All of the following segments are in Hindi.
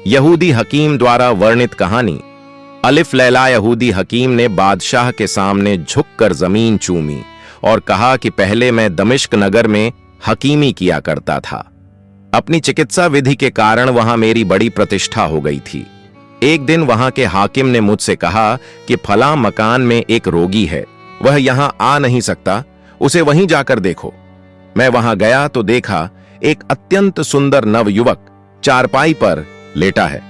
यहूदी हकीम द्वारा वर्णित कहानी। अलिफ लैला यहूदी हकीम ने बादशाह के सामने झुककर जमीन चूमी और कहा कि पहले मैं दमिश्क नगर में हकीमी किया करता था। अपनी चिकित्सा विधि के कारण वहां मेरी बड़ी प्रतिष्ठा हो गई थी। एक दिन वहां के हाकिम ने मुझसे कहा कि फला मकान में एक रोगी है, वह यहां आ नहीं सकता, उसे वहीं जाकर देखो। मैं वहां गया तो देखा एक अत्यंत सुंदर नवयुवक चारपाई पर लेटा है।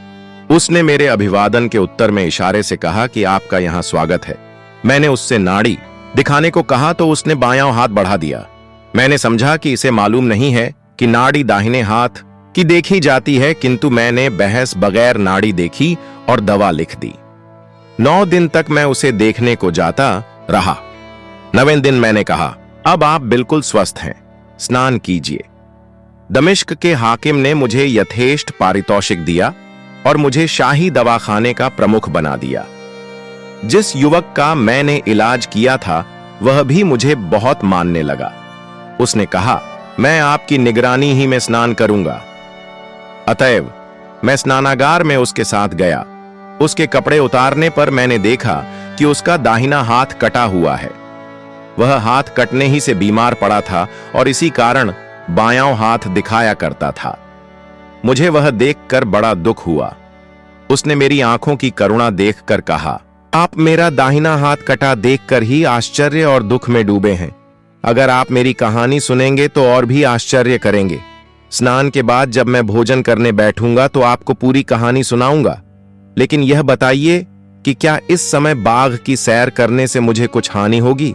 उसने मेरे अभिवादन के उत्तर में इशारे से कहा कि आपका यहां स्वागत है। मैंने उससे नाड़ी दिखाने को कहा तो उसने बायां हाथ बढ़ा दिया। मैंने समझा कि इसे मालूम नहीं है कि नाड़ी दाहिने हाथ की देखी जाती है, किंतु मैंने बहस बगैर नाड़ी देखी और दवा लिख दी। 9 दिन तक मैं उसे देखने को जाता रहा। 9वें दिन मैंने कहा, अब आप बिल्कुल स्वस्थ हैं, स्नान कीजिए। दमिश्क के हाकिम ने मुझे यथेष्ट पारितोषिक दिया और मुझे शाही दवाखाने का प्रमुख बना दिया। जिस युवक का मैंने इलाज किया था वह भी मुझे बहुत मानने लगा। उसने कहा, मैं आपकी निगरानी ही में स्नान करूंगा। अतएव मैं स्नानागार में उसके साथ गया। उसके कपड़े उतारने पर मैंने देखा कि उसका दाहिना हाथ कटा हुआ है। वह हाथ कटने ही से बीमार पड़ा था और इसी कारण बायां हाथ दिखाया करता था। मुझे वह देखकर बड़ा दुख हुआ। उसने मेरी आंखों की करुणा देखकर कहा, आप मेरा दाहिना हाथ कटा देखकर ही आश्चर्य और दुख में डूबे हैं। अगर आप मेरी कहानी सुनेंगे तो और भी आश्चर्य करेंगे। स्नान के बाद जब मैं भोजन करने बैठूंगा तो आपको पूरी कहानी सुनाऊंगा, लेकिन यह बताइए कि क्या इस समय बाघ की सैर करने से मुझे कुछ हानि होगी?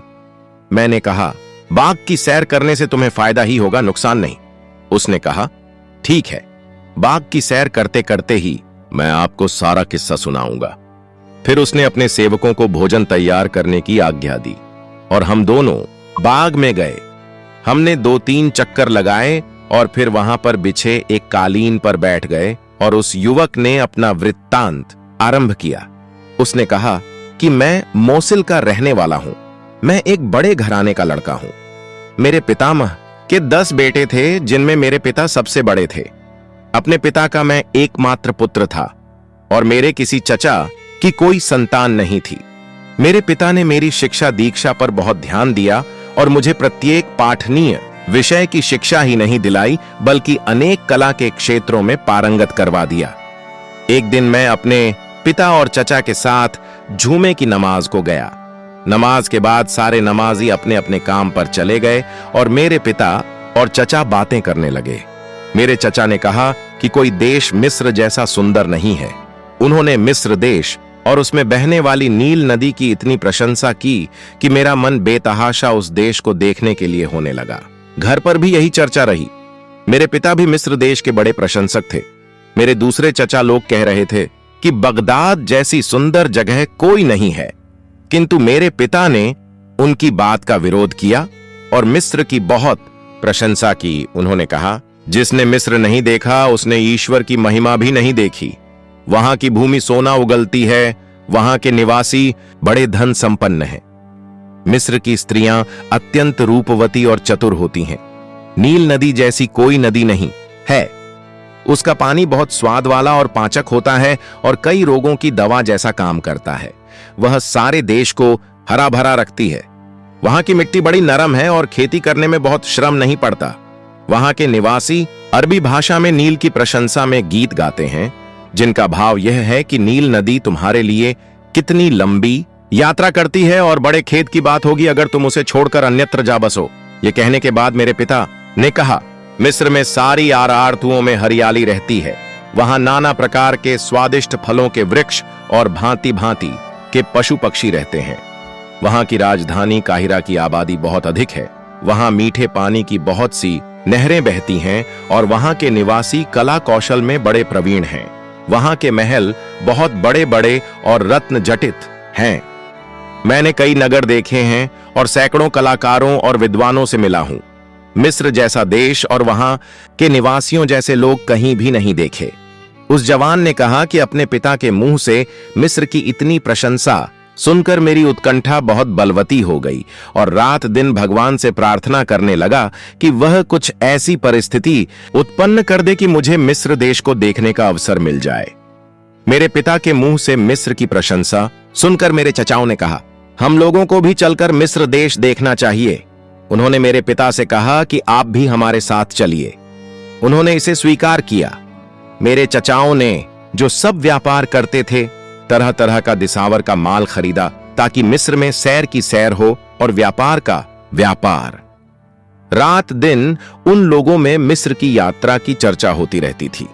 मैंने कहा, बाघ की सैर करने से तुम्हें फायदा ही होगा, नुकसान नहीं। उसने कहा, ठीक है, बाघ की सैर करते करते ही मैं आपको सारा किस्सा सुनाऊंगा। फिर उसने अपने सेवकों को भोजन तैयार करने की आज्ञा दी और हम दोनों बाग में गए। हमने 2-3 चक्कर लगाए और फिर वहां पर बिछे एक कालीन पर बैठ गए और उस युवक ने अपना वृत्तांत आरंभ किया। उसने कहा कि मैं मोसिल का रहने वाला हूं। मैं एक बड़े घराने का लड़का हूं। मेरे पितामह के 10 बेटे थे, जिनमें मेरे पिता सबसे बड़े थे। अपने पिता का मैं एकमात्र पुत्र था और मेरे किसी चचा की कोई संतान नहीं थी। मेरे पिता ने मेरी शिक्षा दीक्षा पर बहुत ध्यान दिया और मुझे प्रत्येक पाठनीय विषय की शिक्षा ही नहीं दिलाई, बल्कि अनेक कला के क्षेत्रों में पारंगत करवा दिया। एक दिन मैं अपने पिता और चचा के साथ झूमे की नमाज को गया। नमाज के बाद सारे नमाजी अपने अपने काम पर चले गए और मेरे पिता और चचा बातें करने लगे। मेरे चचा ने कहा कि कोई देश मिस्र जैसा सुंदर नहीं है। उन्होंने मिस्र देश और उसमें बहने वाली नील नदी की इतनी प्रशंसा की कि मेरा मन बेतहाशा उस देश को देखने के लिए होने लगा। घर पर भी यही चर्चा रही। मेरे पिता भी मिस्र देश के बड़े प्रशंसक थे। मेरे दूसरे चचा लोग कह रहे थे कि बगदाद जैसी सुंदर जगह कोई नहीं है, किंतु मेरे पिता ने उनकी बात का विरोध किया और मिस्र की बहुत प्रशंसा की। उन्होंने कहा, जिसने मिस्र नहीं देखा उसने ईश्वर की महिमा भी नहीं देखी। वहां की भूमि सोना उगलती है, वहां के निवासी बड़े धन संपन्न हैं। मिस्र की स्त्रियां अत्यंत रूपवती और चतुर होती हैं। नील नदी जैसी कोई नदी नहीं है। उसका पानी बहुत स्वाद वाला और पाचक होता है और कई रोगों की दवा जैसा काम करता है। वह सारे देश को हरा भरा रखती है। वहां की मिट्टी बड़ी नरम है और खेती करने में बहुत श्रम नहीं पड़ता। वहां के निवासी अरबी भाषा में नील की प्रशंसा में गीत गाते हैं, जिनका भाव यह है कि नील नदी तुम्हारे लिए कितनी लंबी यात्रा करती है और बड़े खेद की बात होगी अगर तुम उसे छोड़कर अन्यत्र जा बसो। ये कहने के बाद मेरे पिता ने कहा, मिस्र में सारी आर ऋतुओं में हरियाली रहती है। वहां नाना प्रकार के स्वादिष्ट फलों के वृक्ष और भांति भांति के पशु पक्षी रहते हैं। वहां की राजधानी काहिरा की आबादी बहुत अधिक है। वहां मीठे पानी की बहुत सी नहरें बहती हैं और वहां के निवासी कला कौशल में बड़े प्रवीण हैं। वहां के महल बहुत बड़े बड़े और रत्न जटित हैं। मैंने कई नगर देखे हैं और सैकड़ों कलाकारों और विद्वानों से मिला हूं। मिस्र जैसा देश और वहां के निवासियों जैसे लोग कहीं भी नहीं देखे। उस जवान ने कहा कि अपने पिता के मुंह से मिस्र की इतनी प्रशंसा सुनकर मेरी उत्कंठा बहुत बलवती हो गई और रात दिन भगवान से प्रार्थना करने लगा कि वह कुछ ऐसी परिस्थिति उत्पन्न कर दे कि मुझे मिस्र देश को देखने का अवसर मिल जाए। मेरे पिता के मुंह से मिस्र की प्रशंसा सुनकर मेरे चचाओं ने कहा, हम लोगों को भी चलकर मिस्र देश देखना चाहिए। उन्होंने मेरे पिता से कहा कि आप भी हमारे साथ चलिए। उन्होंने इसे स्वीकार किया। मेरे चचाओं ने, जो सब व्यापार करते थे, तरह तरह का दिसावर का माल खरीदा ताकि मिस्र में सैर की सैर हो और व्यापार का व्यापार। रात दिन उन लोगों में मिस्र की यात्रा की चर्चा होती रहती थी।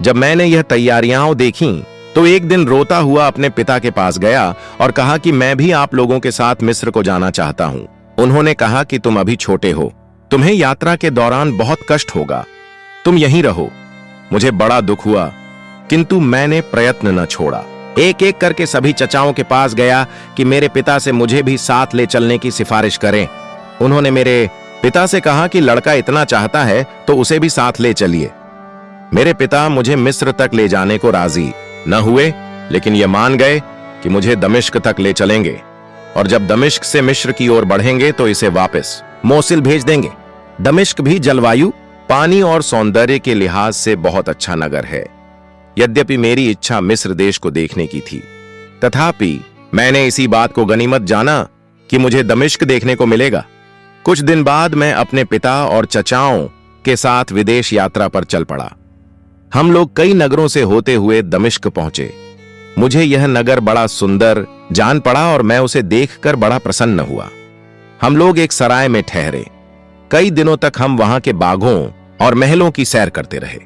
जब मैंने यह तैयारियां देखी तो एक दिन रोता हुआ अपने पिता के पास गया और कहा कि मैं भी आप लोगों के साथ मिस्र को जाना चाहता हूं। उन्होंने कहा कि तुम अभी छोटे हो, तुम्हें यात्रा के दौरान बहुत कष्ट होगा, तुम यहीं रहो। मुझे बड़ा दुख हुआ, किंतु मैंने प्रयत्न न छोड़ा। एक एक करके सभी चचाओं के पास गया कि मेरे पिता से मुझे भी साथ ले चलने की सिफारिश करें। उन्होंने मेरे पिता से कहा कि लड़का इतना चाहता है तो उसे भी साथ ले चलिए। मेरे पिता मुझे मिस्र तक ले जाने को राजी न हुए, लेकिन ये मान गए कि मुझे दमिश्क तक ले चलेंगे और जब दमिश्क से मिस्र की ओर बढ़ेंगे तो इसे वापस मोसिल भेज देंगे। दमिश्क भी जलवायु, पानी और सौंदर्य के लिहाज से बहुत अच्छा नगर है। यद्यपि मेरी इच्छा मिस्र देश को देखने की थी, तथापि मैंने इसी बात को गनीमत जाना कि मुझे दमिश्क देखने को मिलेगा। कुछ दिन बाद मैं अपने पिता और चचाओं के साथ विदेश यात्रा पर चल पड़ा। हम लोग कई नगरों से होते हुए दमिश्क पहुंचे। मुझे यह नगर बड़ा सुंदर जान पड़ा और मैं उसे देखकर बड़ा प्रसन्न हुआ। हम लोग एक सराय में ठहरे। कई दिनों तक हम वहां के बागों और महलों की सैर करते रहे।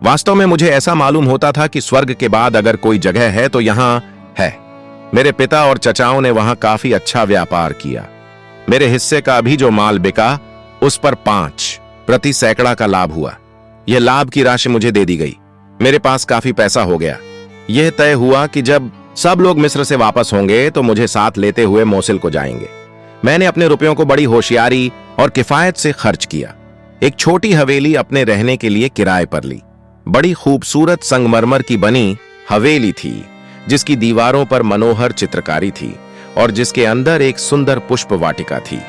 वास्तव में मुझे ऐसा मालूम होता था कि स्वर्ग के बाद अगर कोई जगह है तो यहां है। मेरे पिता और चचाओं ने वहां काफी अच्छा व्यापार किया। मेरे हिस्से का अभी जो माल बिका उस पर 5 प्रति सैकड़ा का लाभ हुआ। यह लाभ की राशि मुझे दे दी गई। मेरे पास काफी पैसा हो गया। यह तय हुआ कि जब सब लोग मिस्र से वापस होंगे तो मुझे साथ लेते हुए मोसिल को जाएंगे। मैंने अपने रुपयों को बड़ी होशियारी और किफायत से खर्च किया। एक छोटी हवेली अपने रहने के लिए किराए पर ली। बड़ी खूबसूरत संगमरमर की बनी हवेली थी, जिसकी दीवारों पर मनोहर चित्रकारी थी और जिसके अंदर एक सुंदर पुष्प वाटिका थी।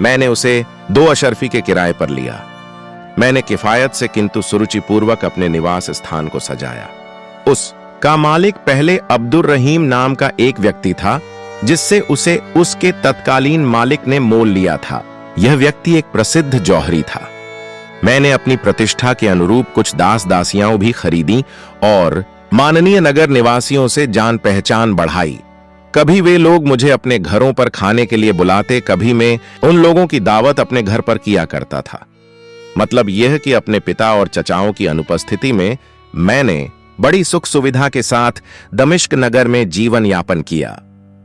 मैंने उसे 2 अशर्फी के किराए पर लिया। मैंने किफायत से किंतु सुरुचिपूर्वक अपने निवास स्थान को सजाया। उस का मालिक पहले अब्दुर रहीम नाम का एक व्यक्ति था, जिससे उसे उसके तत्कालीन मालिक ने मोल लिया था। यह व्यक्ति एक प्रसिद्ध जौहरी था। मैंने अपनी प्रतिष्ठा के अनुरूप कुछ दास दासियां भी खरीदी और माननीय नगर निवासियों से जान पहचान बढ़ाई। कभी वे लोग मुझे अपने घरों पर खाने के लिए बुलाते, कभी मैं उन लोगों की दावत अपने घर पर किया करता था। मतलब यह कि अपने पिता और चचाओं की अनुपस्थिति में मैंने बड़ी सुख सुविधा के साथ दमिश्क नगर में जीवन यापन किया।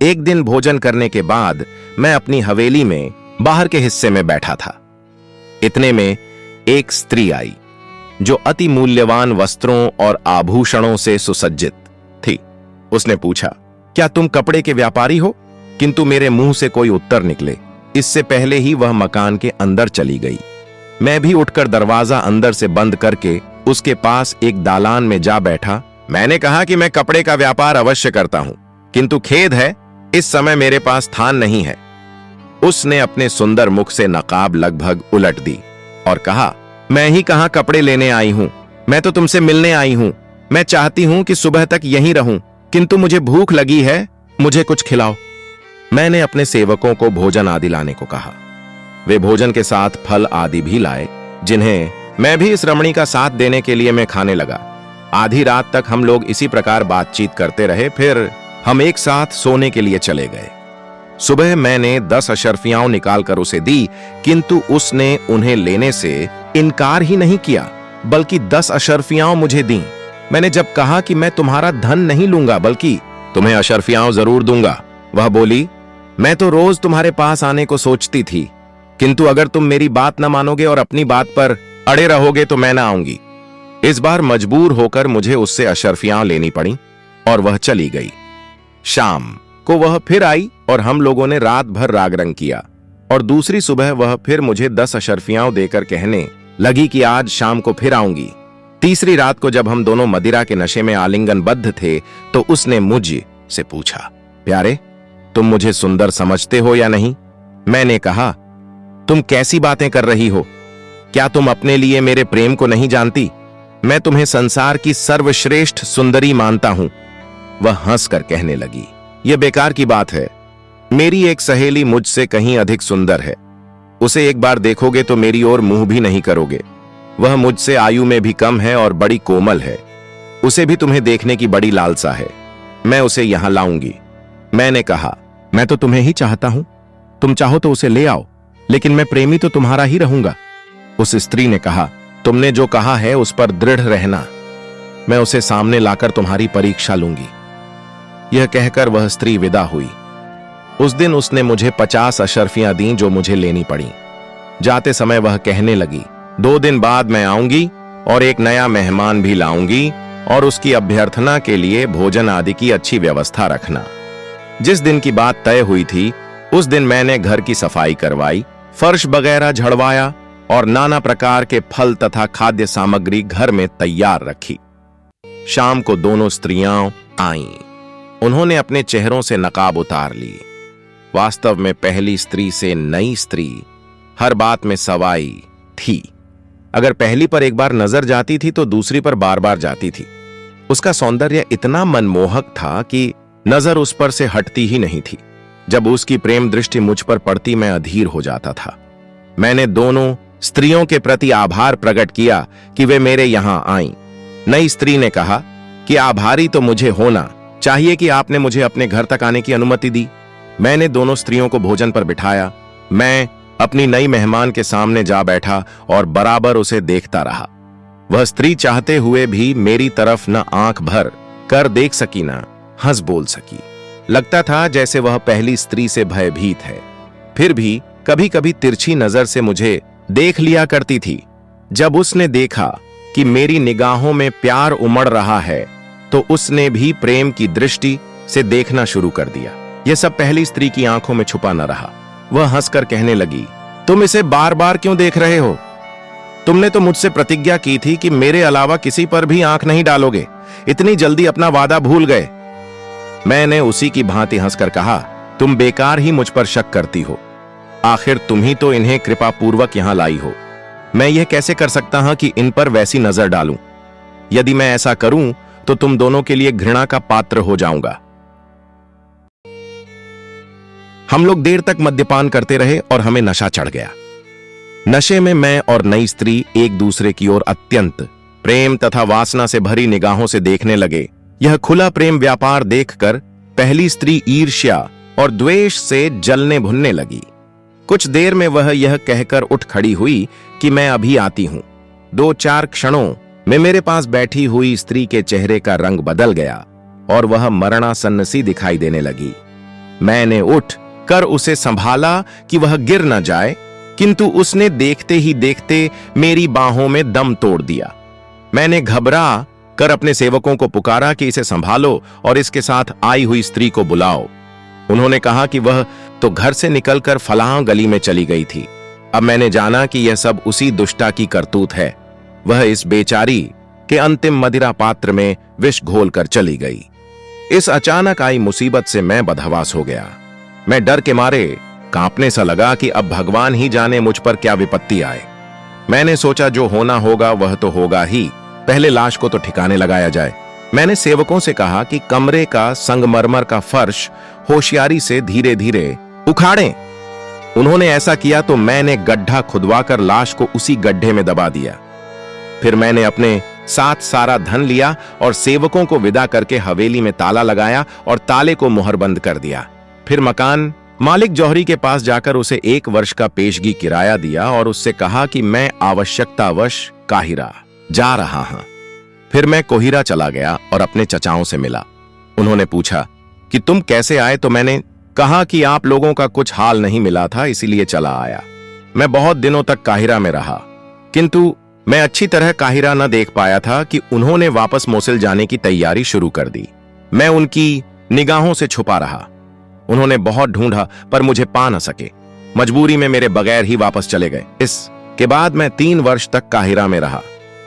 एक दिन भोजन करने के बाद मैं अपनी हवेली में बाहर के हिस्से में बैठा था। इतने में एक स्त्री आई जो अति मूल्यवान वस्त्रों और आभूषणों से सुसज्जित थी। उसने पूछा, क्या तुम कपड़े के व्यापारी हो? किंतु मेरे मुंह से कोई उत्तर निकले इससे पहले ही वह मकान के अंदर चली गई। मैं भी उठकर दरवाजा अंदर से बंद करके उसके पास एक दालान में जा बैठा। मैंने कहा कि मैं कपड़े का व्यापार अवश्य करता हूं, किंतु खेद है इस समय मेरे पास स्थान नहीं है। उसने अपने सुंदर मुख से नकाब लगभग उलट दी और कहा, मैं ही कहां कपड़े लेने आई हूं, मैं तो तुमसे मिलने आई हूं। मैं चाहती हूं कि सुबह तक यहीं रहूं, किंतु मुझे भूख लगी है, मुझे कुछ खिलाओ। मैंने अपने सेवकों को भोजन आदि लाने को कहा। वे भोजन के साथ फल आदि भी लाए, जिन्हें मैं भी इस रमणी का साथ देने के लिए मैं खाने लगा। आधी रात तक हम लोग इसी प्रकार बातचीत करते रहे। फिर हम एक साथ सोने के लिए चले गए। सुबह मैंने 10 अशर्फियां निकालकर उसे दी, किंतु उसने उन्हें लेने से इनकार ही नहीं किया, बल्कि 10 अशर्फियां मुझे दी। मैंने जब कहा कि मैं तुम्हारा धन नहीं लूंगा, बल्कि तुम्हें अशर्फियां जरूर दूंगा, वह बोली, मैं तो रोज तुम्हारे पास आने को सोचती थी, किंतु अगर तुम मेरी बात न मानोगे और अपनी बात पर अड़े रहोगे तो मैं ना आऊंगी। इस बार मजबूर होकर मुझे उससे अशर्फियां लेनी पड़ी और वह चली गई। शाम को वह फिर आई और हम लोगों ने रात भर राग रंग किया और दूसरी सुबह वह फिर मुझे 10 अशर्फियां देकर कहने लगी कि आज शाम को फिर आऊंगी। तीसरी रात को जब हम दोनों मदिरा के नशे में आलिंगनबद्ध थे तो उसने मुझ से पूछा, प्यारे, तुम मुझे सुंदर समझते हो या नहीं? मैंने कहा, तुम कैसी बातें कर रही हो? क्या तुम अपने लिए मेरे प्रेम को नहीं जानती? मैं तुम्हें संसार की सर्वश्रेष्ठ सुंदरी मानता हूं। वह हंसकर कहने लगी, यह बेकार की बात है। मेरी एक सहेली मुझसे कहीं अधिक सुंदर है। उसे एक बार देखोगे तो मेरी ओर मुंह भी नहीं करोगे। वह मुझसे आयु में भी कम है और बड़ी कोमल है। उसे भी तुम्हें देखने की बड़ी लालसा है। मैं उसे यहां लाऊंगी। मैंने कहा, मैं तो तुम्हें ही चाहता हूं। तुम चाहो तो उसे ले आओ, लेकिन मैं प्रेमी तो तुम्हारा ही रहूंगा। उस स्त्री ने कहा, तुमने जो कहा है उस पर दृढ़ रहना। मैं उसे सामने लाकर तुम्हारी परीक्षा लूंगी। यह कहकर वह स्त्री विदा हुई। उस दिन उसने मुझे 50 अशर्फियां दी जो मुझे लेनी पड़ी। जाते समय वह कहने लगी, 2 दिन बाद मैं आऊंगी और एक नया मेहमान भी लाऊंगी और उसकी अभ्यर्थना के लिए भोजन आदि की अच्छी व्यवस्था रखना। जिस दिन की बात तय हुई थी उस दिन मैंने घर की सफाई करवाई, फर्श वगैरह झड़वाया और नाना प्रकार के फल तथा खाद्य सामग्री घर में तैयार रखी। शाम को दोनों स्त्रियां आईं। उन्होंने अपने चेहरों से नकाब उतार ली। वास्तव में पहली स्त्री से नई स्त्री हर बात में सवाई थी। अगर पहली पर एक बार नजर जाती थी तो दूसरी पर बार बार जाती थी। उसका सौंदर्य इतना मनमोहक था कि नजर उस पर से हटती ही नहीं थी। जब उसकी प्रेम दृष्टि मुझ पर पड़ती मैं अधीर हो जाता था। मैंने दोनों स्त्रियों के प्रति आभार प्रकट किया कि वे मेरे यहां आईं। नई स्त्री ने कहा कि आभारी तो मुझे होना चाहिए कि आपने मुझे अपने घर तक आने की अनुमति दी। मैंने दोनों स्त्रियों को भोजन पर बिठाया। मैं अपनी नई मेहमान के सामने जा बैठा और बराबर उसे देखता रहा। वह स्त्री चाहते हुए भी मेरी तरफ न आंख भर कर देख सकी न हंस बोल सकी। लगता था जैसे वह पहली स्त्री से भयभीत है। फिर भी कभी कभी तिरछी नजर से मुझे देख लिया करती थी। जब उसने देखा कि मेरी निगाहों में प्यार उमड़ रहा है तो उसने भी प्रेम की दृष्टि से देखना शुरू कर दिया। यह सब पहली स्त्री की आंखों में छुपा न रहा। वह हंसकर कहने लगी, तुम इसे बार बार क्यों देख रहे हो? तुमने तो मुझसे प्रतिज्ञा की थी कि मेरे अलावा किसी पर भी आंख नहीं डालोगे। इतनी जल्दी अपना वादा भूल गए। मैंने उसी की भांति हंसकर कहा, तुम बेकार ही मुझ पर शक करती हो। आखिर तुम ही तो इन्हें कृपा पूर्वक यहां लाई हो। मैं यह कैसे कर सकता हूं कि इन पर वैसी नजर डालूं? यदि मैं ऐसा करूं तो तुम दोनों के लिए घृणा का पात्र हो जाऊंगा। हम लोग देर तक मद्यपान करते रहे और हमें नशा चढ़ गया। नशे में मैं और नई स्त्री एक दूसरे की ओर अत्यंत प्रेम तथा वासना से भरी निगाहों से देखने लगे। यह खुला प्रेम व्यापार देखकर पहली स्त्री ईर्ष्या और द्वेष से जलने भुनने लगी। कुछ देर में वह यह कहकर उठ खड़ी हुई कि मैं अभी आती हूं। 2-4 क्षणों में मेरे पास बैठी हुई स्त्री के चेहरे का रंग बदल गया और वह मरणासन्न सी दिखाई देने लगी। मैंने उठ कर उसे संभाला कि वह गिर न जाए, किंतु उसने देखते ही देखते मेरी बाहों में दम तोड़ दिया। मैंने घबरा कर अपने सेवकों को पुकारा कि इसे संभालो और इसके साथ आई हुई स्त्री को बुलाओ। उन्होंने कहा कि वह तो घर से निकलकर फलां गली में चली गई थी। अब मैंने जाना कि यह सब उसी दुष्टा की करतूत है। वह इस बेचारी के अंतिम मदिरा पात्र में विष घोल कर चली गई। इस अचानक आई मुसीबत से मैं बदहवास हो गया। मैं डर के मारे कांपने सा लगा कि अब भगवान ही जाने मुझ पर क्या विपत्ति आए। मैंने सोचा जो होना होगा वह तो होगा ही, पहले लाश को तो ठिकाने लगाया जाए। मैंने सेवकों से कहा कि कमरे का संगमरमर का फर्श होशियारी से धीरे धीरे उखाड़ें। उन्होंने ऐसा किया तो मैंने गड्ढा खुदवाकर लाश को उसी गड्ढे में दबा दिया। फिर मैंने अपने साथ सारा धन लिया और सेवकों को विदा करके हवेली में ताला लगाया और ताले को मुहरबंद कर दिया। फिर मकान मालिक जौहरी के पास जाकर उसे 1 वर्ष का पेशगी किराया दिया और उससे कहा कि मैं आवश्यकतावश काहिरा जा रहा हूं। फिर मैं कोहिरा चला गया और अपने चचाओं से मिला। उन्होंने पूछा कि तुम कैसे आए, तो मैंने कहा कि आप लोगों का कुछ हाल नहीं मिला था इसीलिए चला आया। मैं बहुत दिनों तक काहिरा में रहा, किंतु मैं अच्छी तरह काहिरा न देख पाया था कि उन्होंने वापस मोसिल जाने की तैयारी शुरू कर दी। मैं उनकी निगाहों से छुपा रहा। उन्होंने बहुत ढूंढा पर मुझे पा न सके। मजबूरी में मेरे बगैर ही वापस चले गए। इसके बाद मैं 3 वर्ष तक काहिरा में रहा।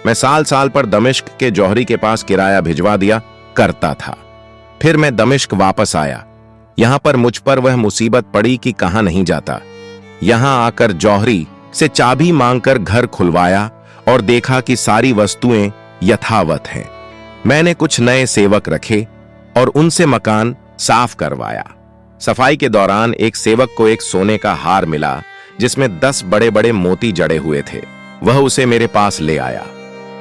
मैं साल साल पर दमिश्क के जौहरी के पास किराया भिजवा दिया करता था। फिर मैं दमिश्क वापस आया। यहां पर मुझ पर वह मुसीबत पड़ी कि कहां नहीं जाता। यहां आकर जौहरी से चाबी मांगकर घर खुलवाया और देखा कि सारी वस्तुएं यथावत हैं। मैंने कुछ नए सेवक रखे और उनसे मकान साफ करवाया। सफाई के दौरान एक सेवक को एक सोने का हार मिला जिसमें 10 बड़े बड़े मोती जड़े हुए थे। वह उसे मेरे पास ले आया।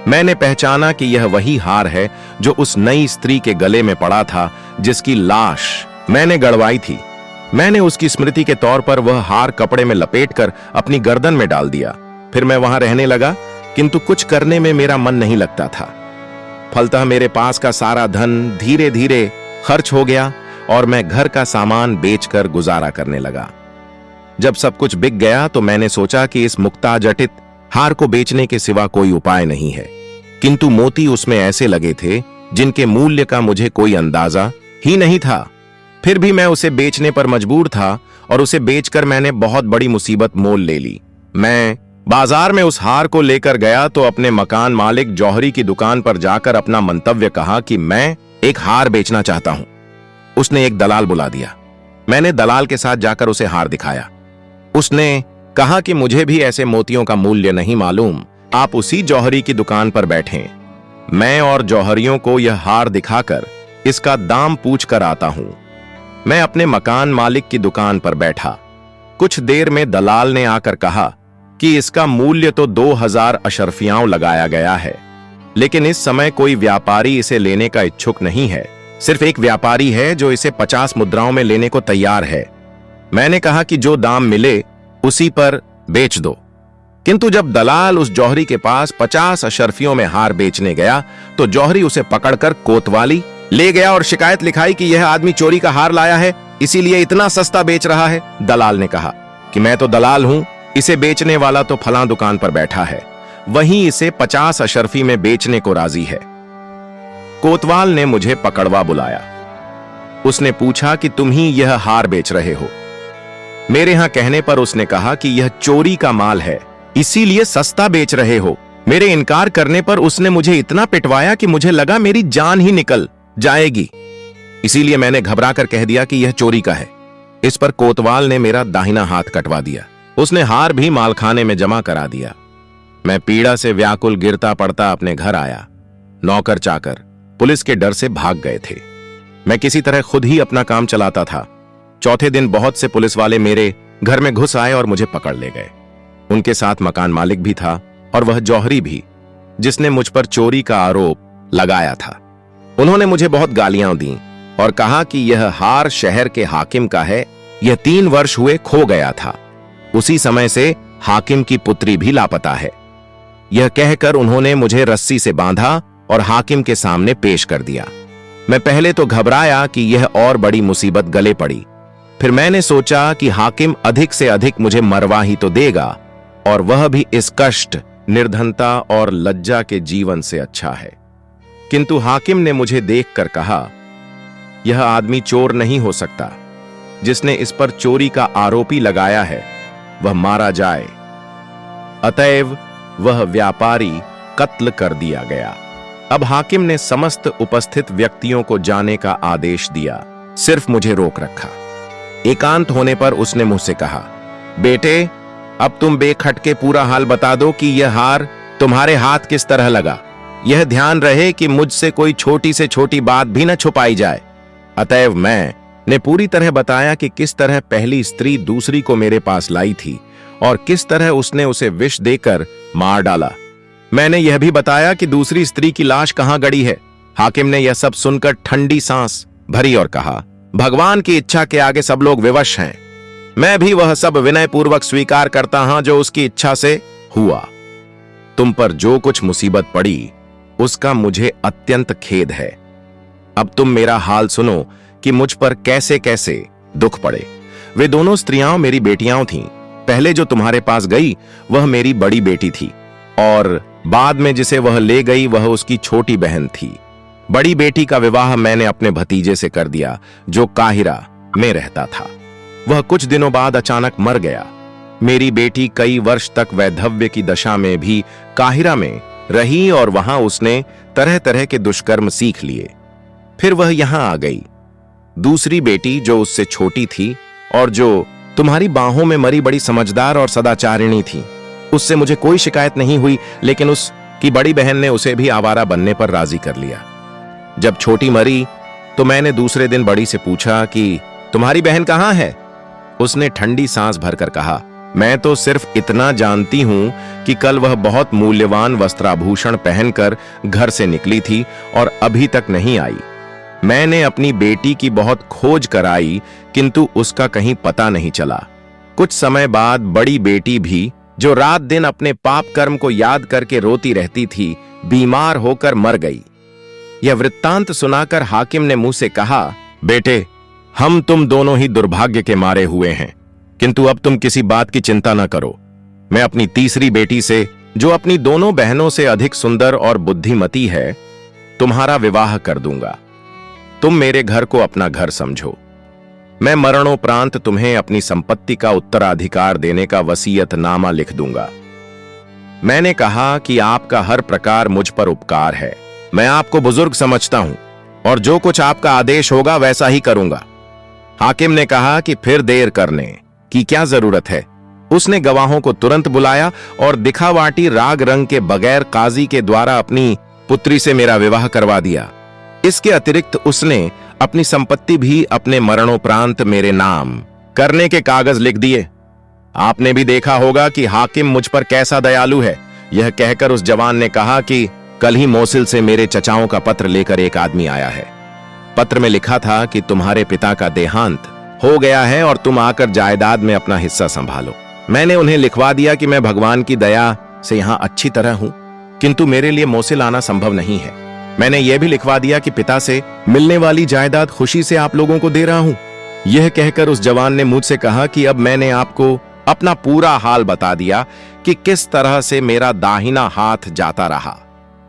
मैंने पहचाना कि यह वही हार है जो उस नई स्त्री के गले में पड़ा था जिसकी लाश मैंने गड़वाई थी। मैंने उसकी स्मृति के तौर पर वह हार कपड़े में लपेटकर अपनी गर्दन में डाल दिया। फिर मैं वहां रहने लगा, किंतु कुछ करने में मेरा मन नहीं लगता था। फलतः मेरे पास का सारा धन धीरे धीरे खर्च हो गया और मैं घर का सामान बेचकर गुजारा करने लगा। जब सब कुछ बिक गया तो मैंने सोचा कि इस मुक्ताजटित हार को बेचने के सिवा कोई उपाय नहीं है, किंतु मोती उसमें ऐसे लगे थे जिनके मूल्य का मुझे कोई अंदाजा ही नहीं था। फिर भी मैं उसे बेचने पर मजबूर था और उसे बेचकर मैंने बहुत बड़ी मुसीबत मोल ले ली। मैं बाजार में उस हार को लेकर गया तो अपने मकान मालिक जौहरी की दुकान पर जाकर अपना मंतव्य कहा कि मैं एक हार बेचना चाहता हूं। उसने एक दलाल बुला दिया। मैंने दलाल के साथ जाकर उसे हार दिखाया। उसने कहा कि मुझे भी ऐसे मोतियों का मूल्य नहीं मालूम, आप उसी जौहरी की दुकान पर बैठें। मैं और जौहरियों को यह हार दिखाकर इसका दाम पूछ कर आता हूं। मैं अपने मकान मालिक की दुकान पर बैठा। कुछ देर में दलाल ने आकर कहा कि इसका मूल्य तो 2000 अशरफियां लगाया गया है, लेकिन इस समय कोई व्यापारी इसे लेने का इच्छुक नहीं है। सिर्फ एक व्यापारी है जो इसे 50 मुद्राओं में लेने को तैयार है। मैंने कहा कि जो दाम मिले उसी पर बेच दो, किंतु जब दलाल उस जौहरी के पास 50 अशरफियों में हार बेचने गया तो जौहरी उसे पकड़कर कोतवाली ले गया और शिकायत लिखाई कि यह आदमी चोरी का हार लाया है, इसीलिए इतना सस्ता बेच रहा है। दलाल ने कहा कि मैं तो दलाल हूं, इसे बेचने वाला तो फलां दुकान पर बैठा है, वहीं इसे 50 अशरफी में बेचने को राजी है। कोतवाल ने मुझे पकड़वा बुलाया। उसने पूछा कि तुम ही यह हार बेच रहे हो। मेरे यहां कहने पर उसने कहा कि यह चोरी का माल है, इसीलिए सस्ता बेच रहे हो। मेरे इनकार करने पर उसने मुझे इतना पिटवाया कि मुझे लगा मेरी जान ही निकल जाएगी। इसीलिए मैंने घबराकर कह दिया कि यह चोरी का है। इस पर कोतवाल ने मेरा दाहिना हाथ कटवा दिया। उसने हार भी मालखाने में जमा करा दिया। मैं पीड़ा से व्याकुल गिरता पड़ता अपने घर आया। नौकर चाकर पुलिस के डर से भाग गए थे। मैं किसी तरह खुद ही अपना काम चलाता था। चौथे दिन बहुत से पुलिस वाले मेरे घर में घुस आए और मुझे पकड़ ले गए। उनके साथ मकान मालिक भी था और वह जौहरी भी, जिसने मुझ पर चोरी का आरोप लगाया था। उन्होंने मुझे बहुत गालियां दी और कहा कि यह हार शहर के हाकिम का है, यह 3 वर्ष हुए खो गया था। उसी समय से हाकिम की पुत्री भी लापता है। यह कहकर उन्होंने मुझे रस्सी से बांधा और हाकिम के सामने पेश कर दिया। मैं पहले तो घबराया कि यह और बड़ी मुसीबत गले पड़ी। फिर मैंने सोचा कि हाकिम अधिक से अधिक मुझे मरवा ही तो देगा, और वह भी इस कष्ट, निर्धनता और लज्जा के जीवन से अच्छा है। किंतु हाकिम ने मुझे देखकर कहा, यह आदमी चोर नहीं हो सकता। जिसने इस पर चोरी का आरोपी लगाया है वह मारा जाए। अतएव वह व्यापारी कत्ल कर दिया गया। अब हाकिम ने समस्त उपस्थित व्यक्तियों को जाने का आदेश दिया, सिर्फ मुझे रोक रखा। एकांत होने पर उसने मुझसे कहा, बेटे, अब तुम बेखटके पूरा हाल बता दो कि यह हार तुम्हारे हाथ किस तरह लगा। यह ध्यान रहे कि मुझसे कोई छोटी से छोटी बात भी न छुपाई जाए। अतएव मैंने पूरी तरह बताया कि किस तरह पहली स्त्री दूसरी को मेरे पास लाई थी और किस तरह उसने उसे विष देकर मार डाला। मैंने यह भी बताया कि दूसरी स्त्री की लाश कहां गड़ी है। हाकिम ने यह सब सुनकर ठंडी सांस भरी और कहा, भगवान की इच्छा के आगे सब लोग विवश हैं। मैं भी वह सब विनय पूर्वक स्वीकार करता हूं जो उसकी इच्छा से हुआ। तुम पर जो कुछ मुसीबत पड़ी उसका मुझे अत्यंत खेद है। अब तुम मेरा हाल सुनो कि मुझ पर कैसे कैसे दुख पड़े। वे दोनों स्त्रियां मेरी बेटियां थीं। पहले जो तुम्हारे पास गई वह मेरी बड़ी बेटी थी और बाद में जिसे वह ले गई वह उसकी छोटी बहन थी। बड़ी बेटी का विवाह मैंने अपने भतीजे से कर दिया जो काहिरा में रहता था। वह कुछ दिनों बाद अचानक मर गया। मेरी बेटी कई वर्ष तक वैधव्य की दशा में भी काहिरा में रही और वहां उसने तरह तरह के दुष्कर्म सीख लिए। फिर वह यहां आ गई। दूसरी बेटी जो उससे छोटी थी और जो तुम्हारी बाहों में मरी बड़ी समझदार और सदाचारिणी थी, उससे मुझे कोई शिकायत नहीं हुई, लेकिन उसकी बड़ी बहन ने उसे भी आवारा बनने पर राजी कर लिया। जब छोटी मरी तो मैंने दूसरे दिन बड़ी से पूछा कि तुम्हारी बहन कहाँ है? उसने ठंडी सांस भरकर कहा, मैं तो सिर्फ इतना जानती हूं कि कल वह बहुत मूल्यवान वस्त्राभूषण पहनकर घर से निकली थी और अभी तक नहीं आई। मैंने अपनी बेटी की बहुत खोज कराई, किंतु उसका कहीं पता नहीं चला। कुछ समय बाद बड़ी बेटी भी, जो रात दिन अपने पाप कर्म को याद करके रोती रहती थी, बीमार होकर मर गई। यह वृत्तांत सुनाकर हाकिम ने मुंह से कहा, बेटे, हम तुम दोनों ही दुर्भाग्य के मारे हुए हैं, किंतु अब तुम किसी बात की चिंता न करो। मैं अपनी तीसरी बेटी से, जो अपनी दोनों बहनों से अधिक सुंदर और बुद्धिमती है, तुम्हारा विवाह कर दूंगा। तुम मेरे घर को अपना घर समझो। मैं मरणोपरांत तुम्हें अपनी संपत्ति का उत्तराधिकार देने का वसीयतनामा लिख दूंगा। मैंने कहा कि आपका हर प्रकार मुझ पर उपकार है। मैं आपको बुजुर्ग समझता हूं और जो कुछ आपका आदेश होगा वैसा ही करूंगा। हाकिम ने कहा कि फिर देर करने की क्या जरूरत है। उसने गवाहों को तुरंत बुलाया और दिखावाटी राग रंग के बगैर काजी के द्वारा अपनी पुत्री से मेरा विवाह करवा दिया। इसके अतिरिक्त उसने अपनी संपत्ति भी अपने मरणोपरांत मेरे नाम करने के कागज लिख दिए। आपने भी देखा होगा कि हाकिम मुझ पर कैसा दयालु है। यह कहकर उस जवान ने कहा कि कल ही मोसिल से मेरे चचाओं का पत्र लेकर एक आदमी आया है। पत्र में लिखा था कि तुम्हारे पिता का देहांत हो गया है और तुम आकर जायदाद में अपना हिस्सा संभालो। मैंने उन्हें लिखवा दिया कि मैं भगवान की दया से यहां अच्छी तरह हूं, किंतु मेरे लिए मोसिल आना संभव नहीं है। मैंने यह भी लिखवा दिया कि पिता से मिलने वाली जायदाद खुशी से आप लोगों को दे रहा हूं। यह कहकर उस जवान ने मुझसे कहा कि अब मैंने आपको अपना पूरा हाल बता दिया कि किस तरह से मेरा दाहिना हाथ जाता रहा।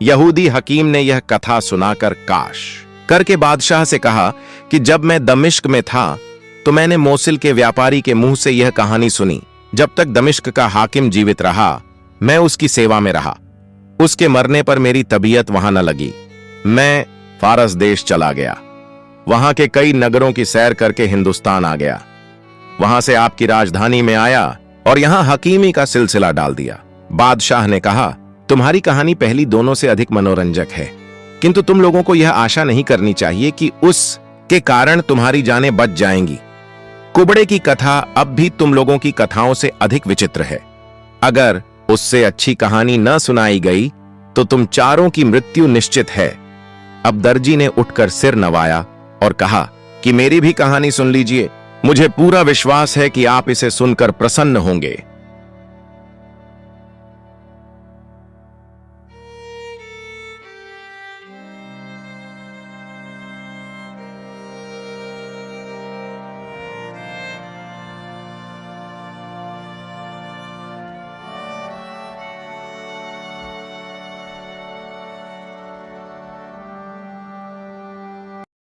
यहूदी हकीम ने यह कथा सुनाकर काश करके बादशाह से कहा कि जब मैं दमिश्क में था तो मैंने मोसिल के व्यापारी के मुंह से यह कहानी सुनी। जब तक दमिश्क का हाकिम जीवित रहा, मैं उसकी सेवा में रहा। उसके मरने पर मेरी तबीयत वहां न लगी। मैं फारस देश चला गया। वहां के कई नगरों की सैर करके हिंदुस्तान आ गया। वहां से आपकी राजधानी में आया और यहां हकीमी का सिलसिला डाल दिया। बादशाह ने कहा, तुम्हारी कहानी पहली दोनों से अधिक मनोरंजक है, किंतु तुम लोगों को यह आशा नहीं करनी चाहिए कि उसके कारण तुम्हारी जानें बच जाएंगी। कुबड़े की कथा अब भी तुम लोगों की कथाओं से अधिक विचित्र है। अगर उससे अच्छी कहानी न सुनाई गई तो तुम चारों की मृत्यु निश्चित है। अब दर्जी ने उठकर सिर नवाया और कहा कि मेरी भी कहानी सुन लीजिए। मुझे पूरा विश्वास है कि आप इसे सुनकर प्रसन्न होंगे।